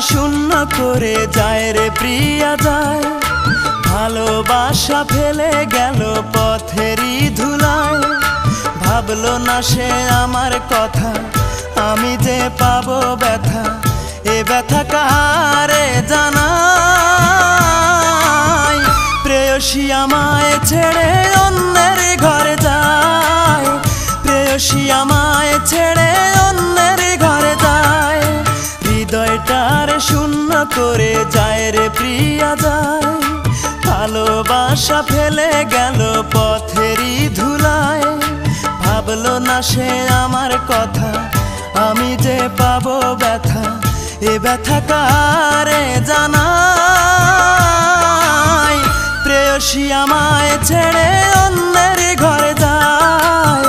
শূন্য করে যায় রে প্রিয়া যায়, ভালোবাসা ফেলে গেল পথেরই ধুলায়। ভাবলো না সে আমার কথা, আমি যে পাবো ব্যথা, এ ব্যথা কারে জানাই। প্রেয়সী আমায় ছেড়ে অন্যের ঘরে যায়, প্রেয়সী আমায় ছেড়ে অন্যের ঘরে যায়। হৃদয়টার শূন্য করে যায় রে প্রিয়া যায়, ভালোবাসা ফেলে গেল পথেরই ধুলায়। ভাবলো না সে আমার কথা, আমি যে পাবো ব্যথা, এ ব্যথা কারে জানাই। প্রেয়সী আমায় ছেড়ে অন্যের ঘরে যায়,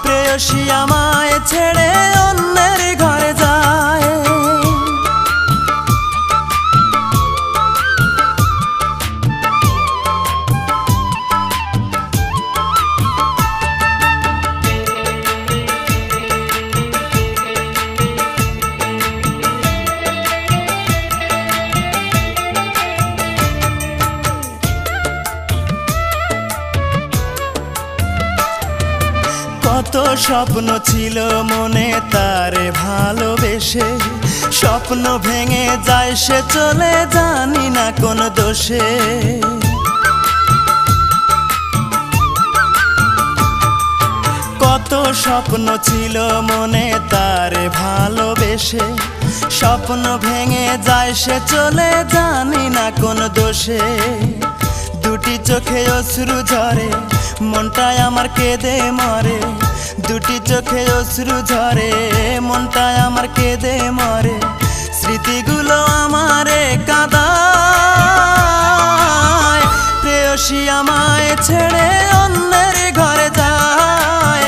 প্রেয়সী আমায় ছেড়ে অন্যের ঘরে যায়। কত স্বপ্ন ছিল মনে তারে ভালোবেসে, স্বপ্ন ভেঙে যায় সে চলে জানি না কোন দোষে। কত স্বপ্ন ছিল মনে তারে ভালোবেসে, স্বপ্ন ভেঙে যায় সে চলে জানি না কোন দোষে। দুটি চোখে অশ্রু ঝরে, মনটায় আমার কেঁদে মরে। দুটি চোখে অশ্রু ঝরে, মনটায় আমার কেঁদে মরে। স্মৃতিগুলো আমারে কাঁদায়, প্রেয়সী আমায় ছেড়ে অন্যের ঘরে যায়,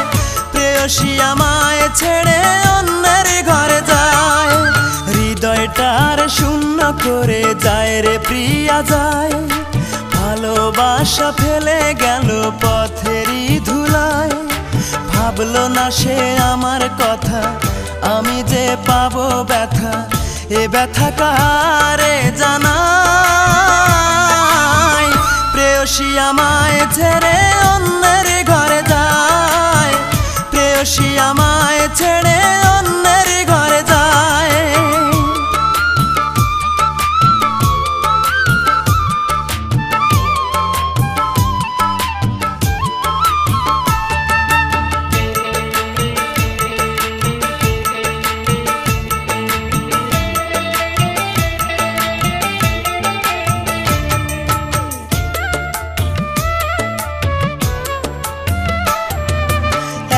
প্রেয়সী আমায় ছেড়ে অন্যের ঘরে যায়। হৃদয়টার শূন্য করে যায় রে প্রিয়া যায়, ভালোবাসা ফেলে গেল পথেরই ধুলায়। ভাবলো না সে আমার কথা, আমি যে পাবো ব্যথা, এ ব্যথা কারে জানাই। প্রেয়সী আমায় ছেড়ে অন্যের ঘরে যায়, প্রেয়সী আমায় ছেড়ে অন্যের ঘরে যায়।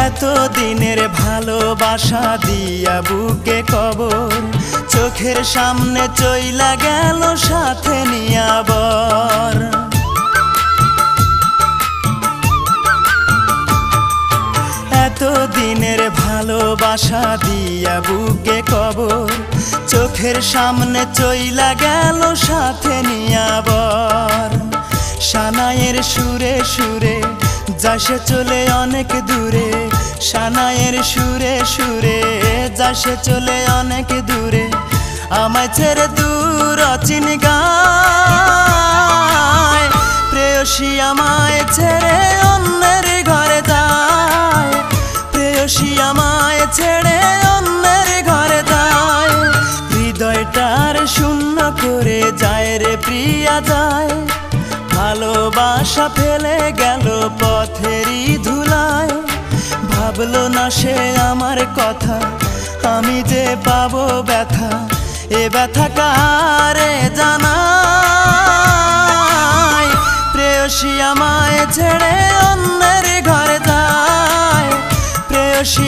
এতদিনের ভালোবাসা দিয়া বুকে কবর, চোখের সামনে চইলা গেল সাথে নিয়া বর। এতদিনের ভালোবাসা দিয়া বুকে কবর, চোখের সামনে চইলা গেল সাথে নিয়া বর। সানাইয়ের সুরে সুরে যাসে চলে অনেক দূরে, সানাইয়ের সুরে সুরে যাসে চলে অনেক দূরে। আমায় ছেড়ে দূর অচিন গায়, প্রেয়সী আমায় ছেড়ে অন্যের ঘরে যায়, প্রেয়সী আমায় ছেড়ে অন্যের ঘরে যায়। হৃদয়টার শূন্য করে যায় রে প্রিয়া যায়, ভালোবাসা ফেলে গেল পথেরই ধুলায়। ভাবলো না সে আমার কথা, আমি যে পাবো ব্যথা, এ ব্যথা কারে জানাই। প্রেয়সী আমায় ছেড়ে অন্যের ঘরে যায়, প্রেয়সী